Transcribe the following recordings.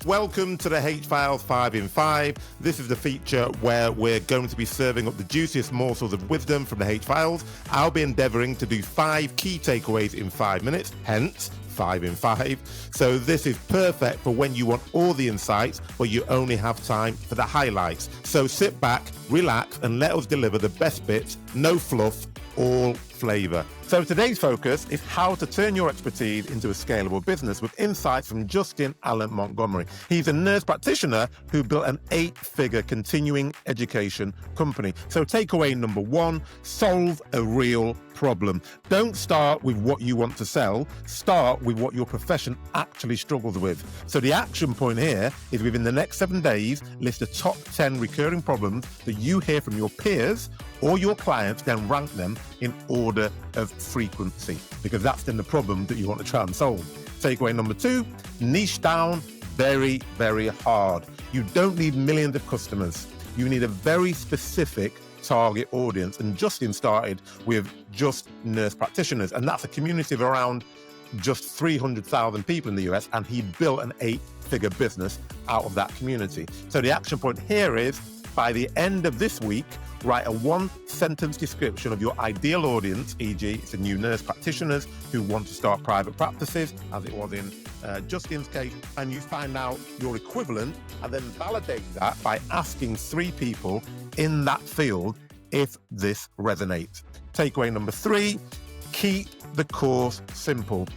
Welcome to the H-Files 5 in 5. This is the feature where we're going to be serving up the juiciest morsels of wisdom from the H-Files. I'll be endeavouring to do 5 key takeaways in 5 minutes, hence 5 in 5. So this is perfect for when you want all the insights, but you only have time for the highlights. So sit back, relax, and let us deliver the best bits, no fluff, all flavour. So today's focus is how to turn your expertise into a scalable business with insights from Justin Allen Montgomery. He's a nurse practitioner who built an 8-figure continuing education company. So takeaway number 1, solve a real problem. Don't start with what you want to sell, start with what your profession actually struggles with. So the action point here is within the next 7 days, list the top 10 recurring problems that you hear from your peers or your clients, then rank them in order of frequency, because that's then the problem that you want to try and solve. Takeaway number 2, niche down very, very hard. You don't need millions of customers. You need a very specific target audience. And Justin started with just nurse practitioners, and that's a community of around just 300,000 people in the US, and he built an 8-figure business out of that community. So the action point here is, by the end of this week, write a 1-sentence description of your ideal audience, e.g. it's a new nurse practitioners who want to start private practices, as it was in Justin's case, and you find out your equivalent and then validate that by asking 3 people in that field if this resonates. Takeaway number 3, keep the course simple.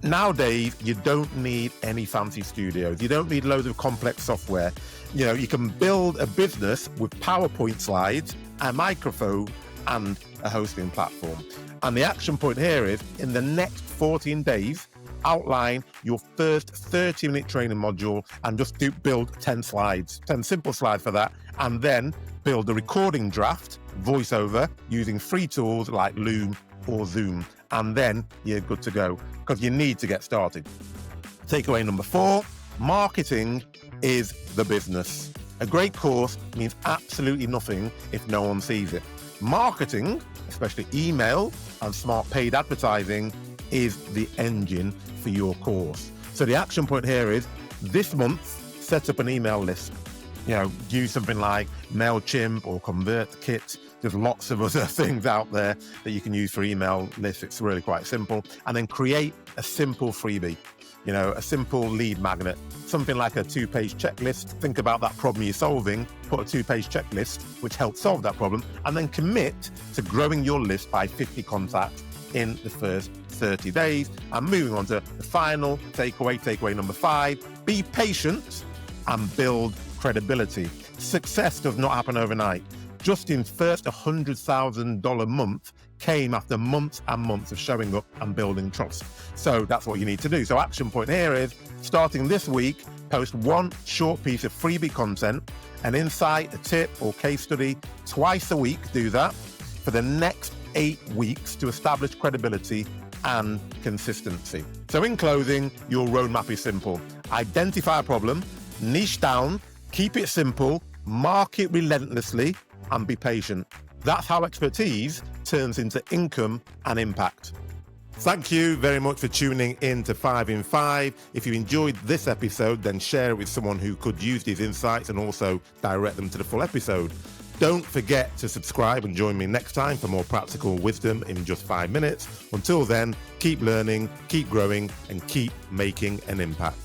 Nowadays, you don't need any fancy studios. You don't need loads of complex software. You know, you can build a business with PowerPoint slides, a microphone, and a hosting platform. And the action point here is, in the next 14 days, outline your first 30-minute training module and just build 10 slides, 10 simple slides for that, and then build a recording draft, voiceover, using free tools like Loom or Zoom. And then you're good to go, because you need to get started. Takeaway number 4, marketing is the business. A great course means absolutely nothing if no one sees it. Marketing, especially email and smart paid advertising, is the engine for your course. So the action point here is, this month, set up an email list. You know, use something like MailChimp or ConvertKit. There's lots of other things out there that you can use for email lists. It's really quite simple. And then create a simple freebie, you know, a simple lead magnet, something like a 2-page checklist. Think about that problem you're solving, put a 2-page checklist, which helps solve that problem, and then commit to growing your list by 50 contacts in the first 30 days. And moving on to the final takeaway number 5, be patient and build credibility. Success does not happen overnight. Justin's first $100,000 month came after months and months of showing up and building trust. So that's what you need to do. So action point here is, starting this week, post 1 short piece of freebie content, an insight, a tip or case study twice a week. Do that for the next 8 weeks to establish credibility and consistency. So in closing, your roadmap is simple. Identify a problem, niche down, keep it simple, market relentlessly, and be patient. That's how expertise turns into income and impact. Thank you very much for tuning in to 5 in 5. If you enjoyed this episode, then share it with someone who could use these insights and also direct them to the full episode. Don't forget to subscribe and join me next time for more practical wisdom in just 5 minutes. Until then, keep learning, keep growing, and keep making an impact.